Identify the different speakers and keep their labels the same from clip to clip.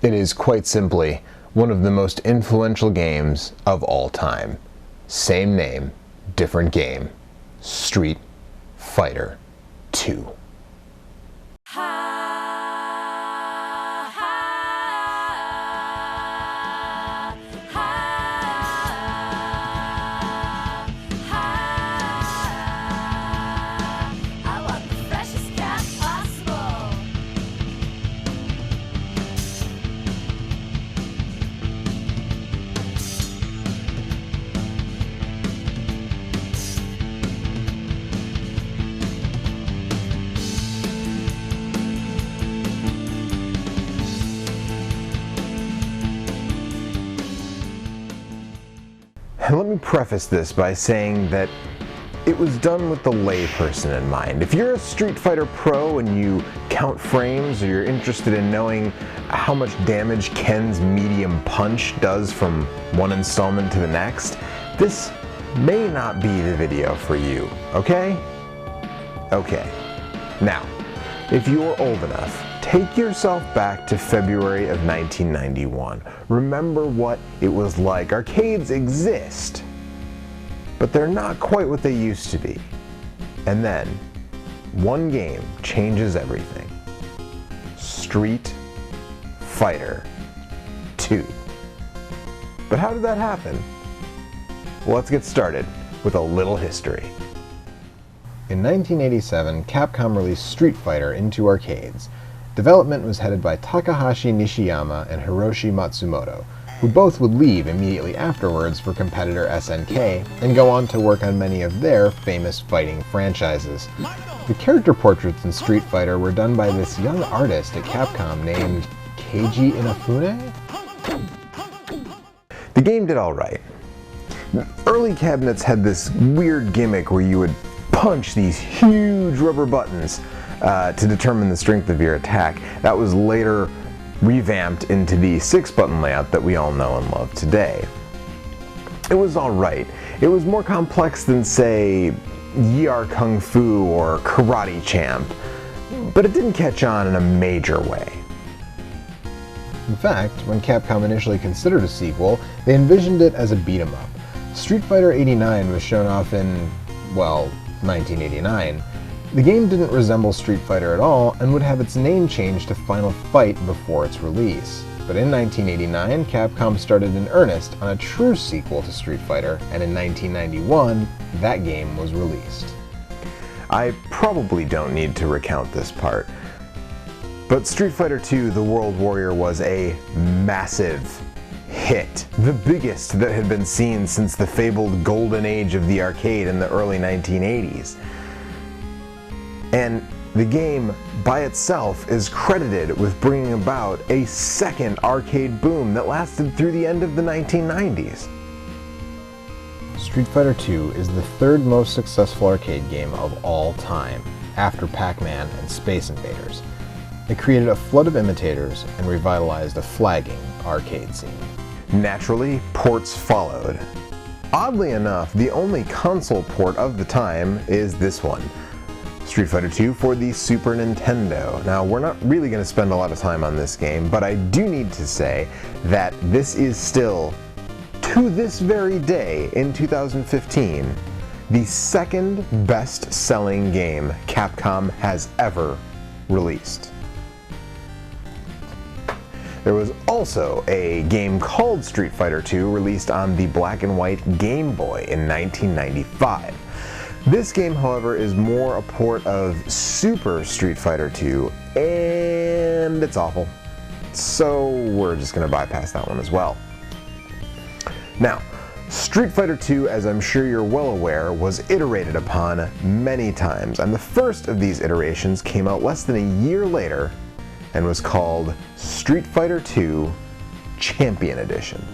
Speaker 1: It is quite simply one of the most influential games of all time. Same name, different game. Street Fighter 2. And let me preface this by saying that it was done with the layperson in mind. If you're a Street Fighter pro and you count frames, or you're interested in knowing how much damage Ken's medium punch does from one installment to the next, this may not be the video for you, okay? Okay. Now, if you're old enough, take yourself back to February of 1991. Remember what it was like. Arcades exist, but they're not quite what they used to be. And then, one game changes everything. Street Fighter 2. But how did that happen? Well, let's get started with a little history. In 1987, Capcom released Street Fighter into arcades. Development was headed by Takahashi Nishiyama and Hiroshi Matsumoto, who both would leave immediately afterwards for competitor SNK and go on to work on many of their famous fighting franchises. The character portraits in Street Fighter were done by this young artist at Capcom named Keiji Inafune? The game did alright. Early cabinets had this weird gimmick where you would punch these huge rubber buttons to determine the strength of your attack. That was later revamped into the 6-button layout that we all know and love today. It was alright. It was more complex than, say, Yar Kung Fu or Karate Champ, but it didn't catch on in a major way. In fact, when Capcom initially considered a sequel, they envisioned it as a beat-em-up. Street Fighter 89 was shown off in, well, 1989. The game didn't resemble Street Fighter at all and would have its name changed to Final Fight before its release. But in 1989, Capcom started in earnest on a true sequel to Street Fighter, and in 1991, that game was released. I probably don't need to recount this part, but Street Fighter II: The World Warrior was a massive hit, the biggest that had been seen since the fabled golden age of the arcade in the early 1980s. And the game, by itself, is credited with bringing about a second arcade boom that lasted through the end of the 1990s. Street Fighter II is the third most successful arcade game of all time, after Pac-Man and Space Invaders. It created a flood of imitators and revitalized a flagging arcade scene. Naturally, ports followed. Oddly enough, the only console port of the time is this one. Street Fighter 2 for the Super Nintendo. Now, we're not really going to spend a lot of time on this game, but I do need to say that this is still, to this very day in 2015, the second best-selling game Capcom has ever released. There was also a game called Street Fighter 2 released on the black and white Game Boy in 1995. This game, however, is more a port of Super Street Fighter 2, and it's awful. So we're just going to bypass that one as well. Now, Street Fighter 2, as I'm sure you're well aware, was iterated upon many times, and the first of these iterations came out less than a year later and was called Street Fighter 2 Champion Edition.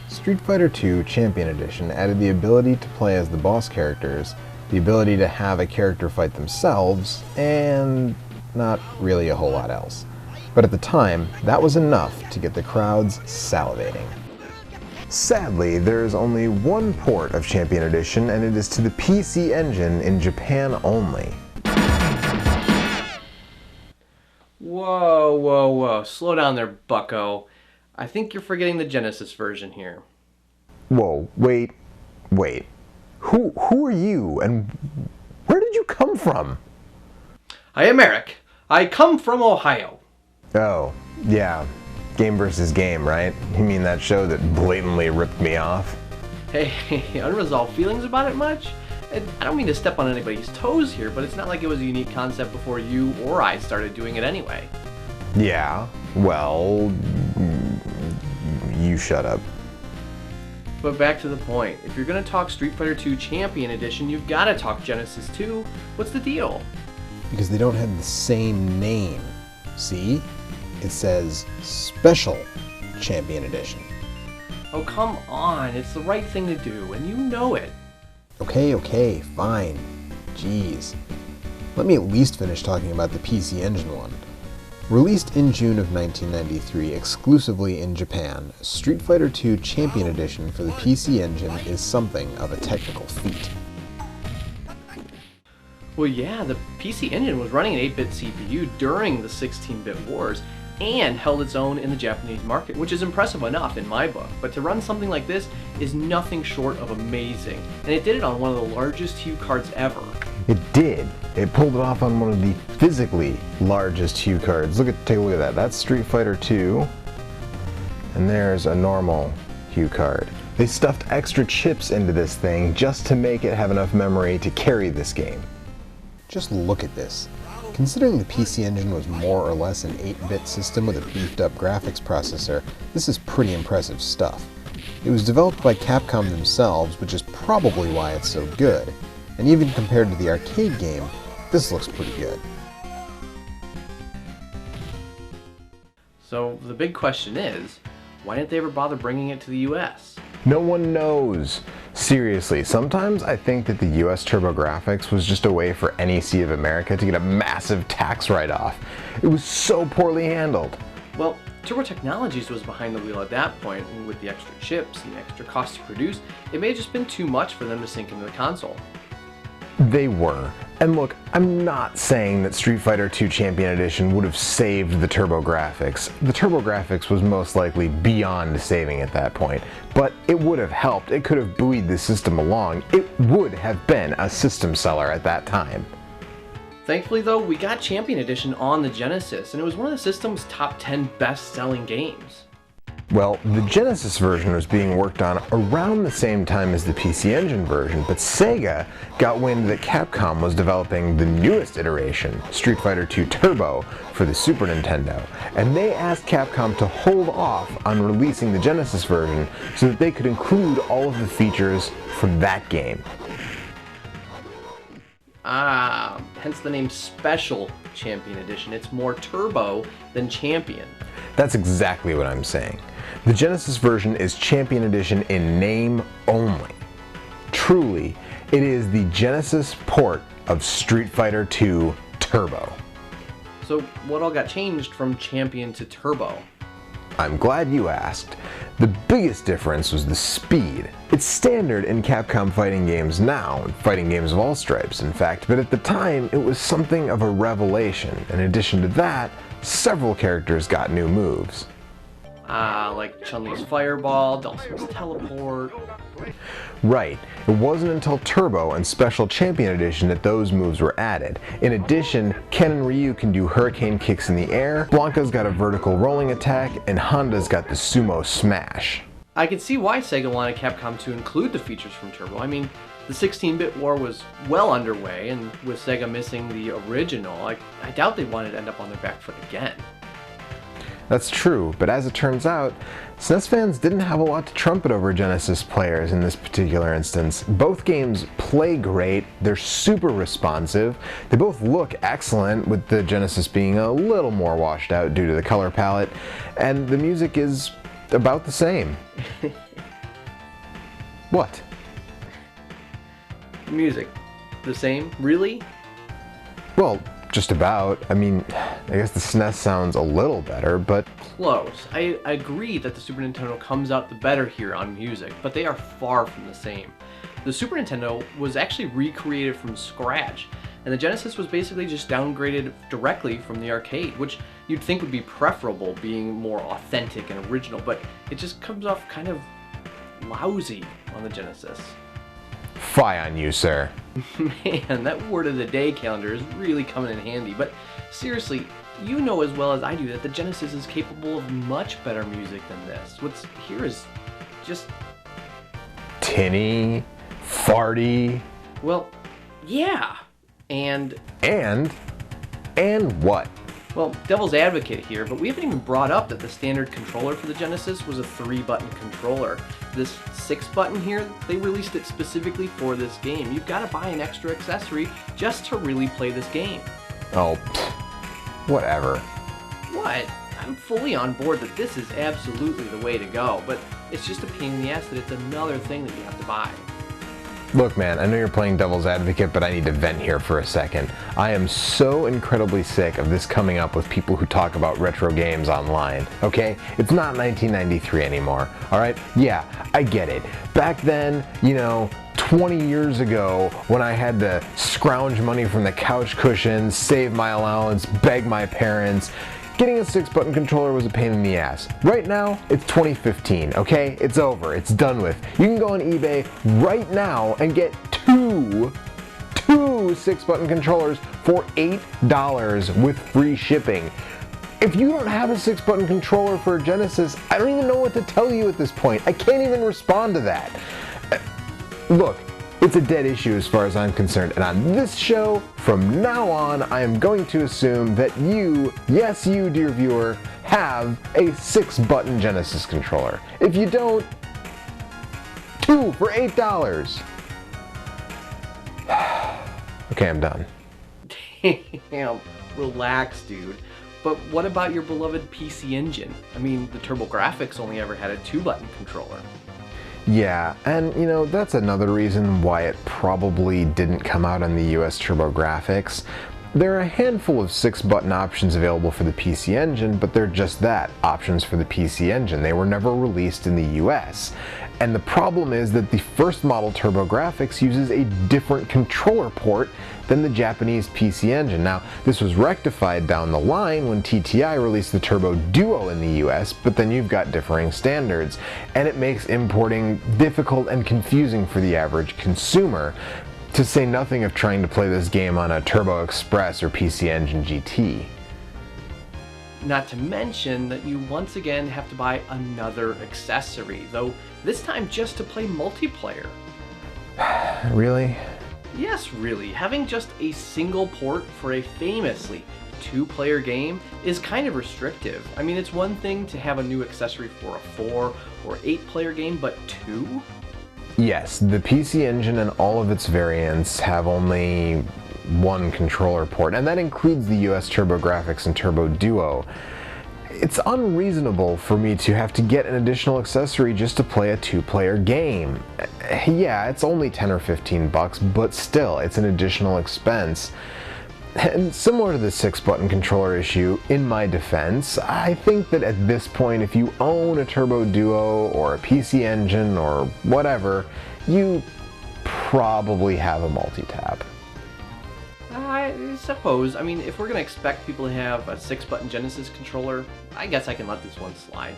Speaker 1: Street Fighter 2 Champion Edition added the ability to play as the boss characters, the ability to have a character fight themselves, and not really a whole lot else. But at the time, that was enough to get the crowds salivating. Sadly, there is only one port of Champion Edition, and it is to the PC Engine in Japan only.
Speaker 2: Whoa, whoa, whoa. Slow down there, bucko. I think you're forgetting the Genesis version here.
Speaker 1: Whoa, wait. Who are you, and where did you come from?
Speaker 2: I am Eric. I come from Ohio.
Speaker 1: Oh, yeah. Game versus game, right? You mean that show that blatantly ripped me off?
Speaker 2: Hey, unresolved feelings about it much? I don't mean to step on anybody's toes here, but it's not like it was a unique concept before you or I started doing it anyway.
Speaker 1: Yeah, well, you shut up.
Speaker 2: But back to the point. If you're gonna talk Street Fighter 2 Champion Edition, you've gotta talk Genesis 2. What's the deal?
Speaker 3: Because they don't have the same name. See? It says Special Champion Edition.
Speaker 2: Oh, come on. It's the right thing to do, and you know it.
Speaker 3: Okay, fine. Jeez. Let me at least finish talking about the PC Engine one. Released in June of 1993 exclusively in Japan, Street Fighter 2 Champion Edition for the PC Engine is something of a technical feat.
Speaker 2: Well, yeah, the PC Engine was running an 8-bit CPU during the 16-bit wars and held its own in the Japanese market, which is impressive enough in my book. But to run something like this is nothing short of amazing, and it did it on one of the largest Hue cards ever.
Speaker 1: It did. It pulled it off on one of the physically largest Hue cards. Take a look at that. That's Street Fighter 2, and there's a normal Hue card. They stuffed extra chips into this thing just to make it have enough memory to carry this game.
Speaker 3: Just look at this. Considering the PC Engine was more or less an 8-bit system with a beefed up graphics processor, this is pretty impressive stuff. It was developed by Capcom themselves, which is probably why it's so good. And even compared to the arcade game, this looks pretty good.
Speaker 2: So the big question is, why didn't they ever bother bringing it to the US?
Speaker 1: No one knows. Seriously, sometimes I think that the US TurboGrafx was just a way for NEC of America to get a massive tax write-off. It was so poorly handled.
Speaker 2: Well, Turbo Technologies was behind the wheel at that point, and with the extra chips and the extra cost to produce, it may have just been too much for them to sink into the console.
Speaker 1: They were. And look, I'm not saying that Street Fighter 2 Champion Edition would have saved the TurboGrafx. The TurboGrafx was most likely beyond saving at that point, but it would have helped. It could have buoyed the system along. It would have been a system seller at that time.
Speaker 2: Thankfully though, we got Champion Edition on the Genesis, and it was one of the system's top 10 best-selling games.
Speaker 1: Well, the Genesis version was being worked on around the same time as the PC Engine version, but Sega got wind that Capcom was developing the newest iteration, Street Fighter 2 Turbo, for the Super Nintendo, and they asked Capcom to hold off on releasing the Genesis version so that they could include all of the features from that game.
Speaker 2: Ah, hence the name Special Champion Edition. It's more turbo than Champion.
Speaker 1: That's exactly what I'm saying. The Genesis version is Champion Edition in name only. Truly, it is the Genesis port of Street Fighter 2 Turbo.
Speaker 2: So what all got changed from Champion to Turbo?
Speaker 1: I'm glad you asked. The biggest difference was the speed. It's standard in Capcom fighting games now, fighting games of all stripes in fact, but at the time it was something of a revelation. In addition to that, several characters got new moves.
Speaker 2: Like Chun-Li's Fireball, Dhalsim's Teleport.
Speaker 1: Right. It wasn't until Turbo and Special Champion Edition that those moves were added. In addition, Ken and Ryu can do hurricane kicks in the air, Blanca's got a vertical rolling attack, and Honda's got the sumo smash.
Speaker 2: I can see why Sega wanted Capcom to include the features from Turbo. I mean, the 16-bit war was well underway, and with Sega missing the original, I doubt they wanted to end up on their back foot again.
Speaker 1: That's true, but as it turns out, SNES fans didn't have a lot to trumpet over Genesis players in this particular instance. Both games play great, they're super responsive, they both look excellent, with the Genesis being a little more washed out due to the color palette, and the music is about the same. What?
Speaker 2: Music. The same? Really?
Speaker 1: Well, just about. I mean, I guess the SNES sounds a little better, but...
Speaker 2: Close. I agree that the Super Nintendo comes out the better here on music, but they are far from the same. The Super Nintendo was actually recreated from scratch, and the Genesis was basically just downgraded directly from the arcade, which you'd think would be preferable, being more authentic and original, but it just comes off kind of lousy on the Genesis.
Speaker 1: Fie on you, sir.
Speaker 2: Man, that word of the day calendar is really coming in handy, but seriously, you know as well as I do that the Genesis is capable of much better music than this. What's here is just...
Speaker 1: tinny, farty.
Speaker 2: Well, yeah, and
Speaker 1: what?
Speaker 2: Well, devil's advocate here, but we haven't even brought up that the standard controller for the Genesis was a 3-button controller. This 6-button here, they released it specifically for this game. You've got to buy an extra accessory just to really play this game.
Speaker 1: Oh, whatever.
Speaker 2: What? I'm fully on board that this is absolutely the way to go, but it's just a pain in the ass that it's another thing that you have to buy.
Speaker 1: Look, man, I know you're playing devil's advocate, but I need to vent here for a second. I am so incredibly sick of this coming up with people who talk about retro games online, okay? It's not 1993 anymore, all right? Yeah, I get it. Back then, 20 years ago, when I had to scrounge money from the couch cushions, save my allowance, beg my parents, getting a 6-button controller was a pain in the ass. Right now, it's 2015, okay? It's over, it's done with. You can go on eBay right now and get two 6-button controllers for $8 with free shipping. If you don't have a 6-button controller for a Genesis, I don't even know what to tell you at this point. I can't even respond to that. Look, it's a dead issue as far as I'm concerned, and on this show, from now on, I am going to assume that you, yes you, dear viewer, have a 6-button Genesis controller. If you don't, 2 for $8. Okay, I'm done.
Speaker 2: Damn, relax, dude. But what about your beloved PC Engine? I mean, the TurboGrafx only ever had a 2-button controller.
Speaker 1: Yeah, and that's another reason why it probably didn't come out on the US TurboGrafx. There are a handful of 6-button options available for the PC Engine, but they're just that, options for the PC Engine. They were never released in the US. And the problem is that the first model TurboGrafx uses a different controller port than the Japanese PC Engine. Now, this was rectified down the line when TTI released the Turbo Duo in the US, but then you've got differing standards, and it makes importing difficult and confusing for the average consumer, to say nothing of trying to play this game on a Turbo Express or PC Engine GT.
Speaker 2: Not to mention that you once again have to buy another accessory, though this time just to play multiplayer.
Speaker 1: Really?
Speaker 2: Yes, really. Having just a single port for a famously 2-player game is kind of restrictive. I mean, it's one thing to have a new accessory for a 4 or 8-player game, but 2?
Speaker 1: Yes, the PC Engine and all of its variants have only one controller port, and that includes the US TurboGrafx and Turbo Duo. It's unreasonable for me to have to get an additional accessory just to play a 2-player game. Yeah, it's only 10 or 15 bucks, but still, it's an additional expense. And similar to the 6-button controller issue, in my defense, I think that at this point, if you own a Turbo Duo or a PC Engine or whatever, you probably have a multi-tap.
Speaker 2: I suppose. I mean, if we're going to expect people to have a 6-button Genesis controller, I guess I can let this one slide.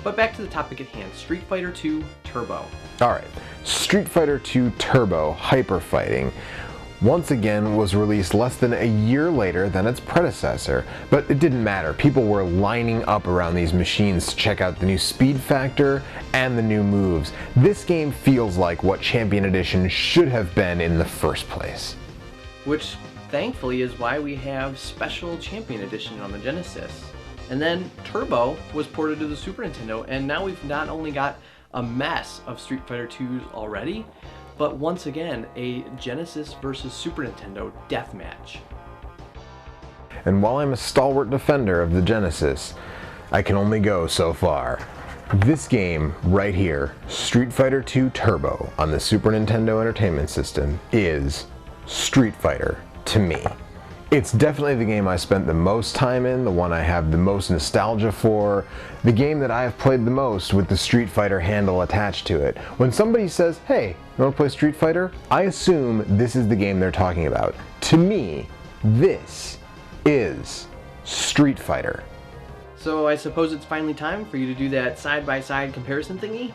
Speaker 2: But back to the topic at hand, Street Fighter II Turbo.
Speaker 1: Alright, Street Fighter II Turbo Hyper Fighting once again was released less than a year later than its predecessor, but it didn't matter. People were lining up around these machines to check out the new speed factor and the new moves. This game feels like what Champion Edition should have been in the first place.
Speaker 2: Which, thankfully, is why we have Special Champion Edition on the Genesis. And then Turbo was ported to the Super Nintendo, and now we've not only got a mess of Street Fighter IIs already, but once again, a Genesis versus Super Nintendo deathmatch.
Speaker 1: And while I'm a stalwart defender of the Genesis, I can only go so far. This game right here, Street Fighter II Turbo on the Super Nintendo Entertainment System, is Street Fighter to me. It's definitely the game I spent the most time in, the one I have the most nostalgia for, the game that I have played the most with the Street Fighter handle attached to it. When somebody says, hey, you want to play Street Fighter? I assume this is the game they're talking about. To me, this is Street Fighter.
Speaker 2: So I suppose it's finally time for you to do that side-by-side comparison thingy?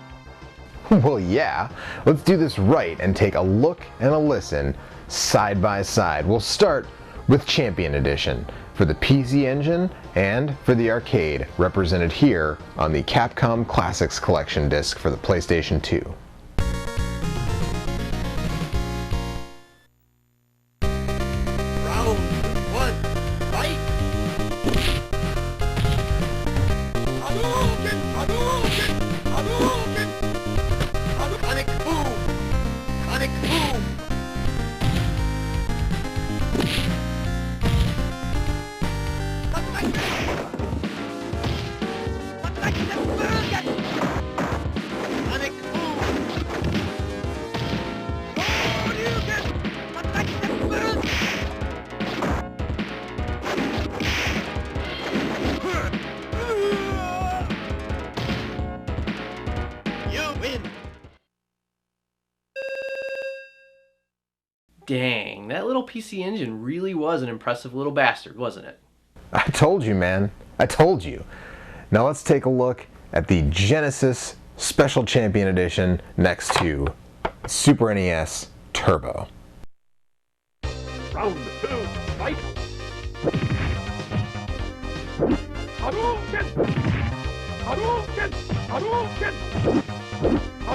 Speaker 1: Well, yeah. Let's do this right and take a look and a listen side by side. We'll start with Champion Edition for the PC Engine and for the arcade, represented here on the Capcom Classics Collection disc for the PlayStation 2.
Speaker 4: Round one, fight! Hadouken! Hadouken! Hadouken! Sonic boom! Sonic boom! Sonic boom! Hadouken! You win!
Speaker 2: Dang, that little PC Engine really was an impressive little bastard, wasn't it?
Speaker 1: I told you, man. I told you. Now let's take a look at the Genesis Special Champion Edition next to Super NES Turbo.
Speaker 4: Round two, fight! Hadouken! Hadouken! Hadouken!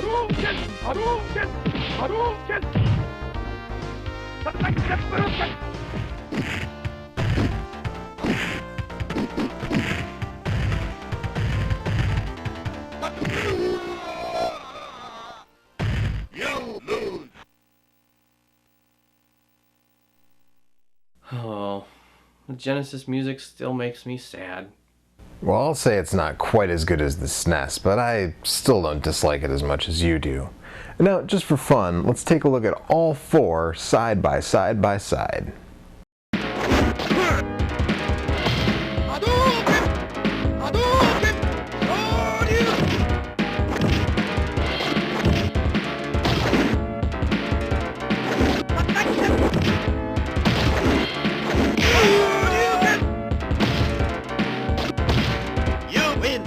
Speaker 4: Hadouken! Hadouken! Hadouken! Hadouken! You lose!
Speaker 2: Oh, the Genesis music still makes me sad.
Speaker 1: Well, I'll say it's not quite as good as the SNES, but I still don't dislike it as much as you do. Now, just for fun, let's take a look at all four side by side by side.
Speaker 4: Hadouken! Hadouken! Hadouken! You win!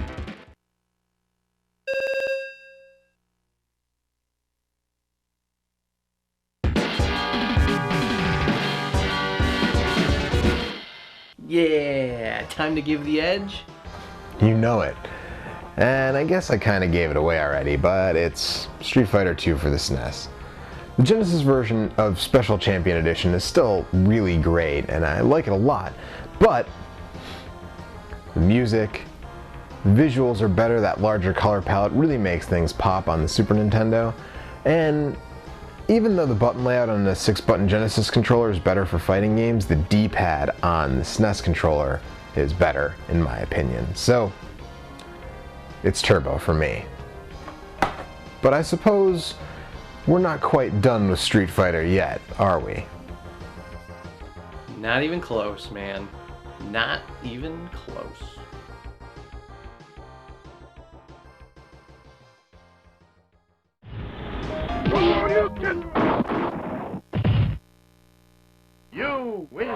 Speaker 2: Yeah, time to give the edge?
Speaker 1: You know it. And I guess I kind of gave it away already, but it's Street Fighter 2 for the SNES. The Genesis version of Special Champion Edition is still really great, and I like it a lot, but the music, visuals are better. That larger color palette really makes things pop on the Super Nintendo, and even though the button layout on the 6-button Genesis controller is better for fighting games, the D-pad on the SNES controller is better, in my opinion. So, it's Turbo for me. But I suppose we're not quite done with Street Fighter yet, are we?
Speaker 2: Not even close, man. Not even close.
Speaker 4: Hadouken! You win!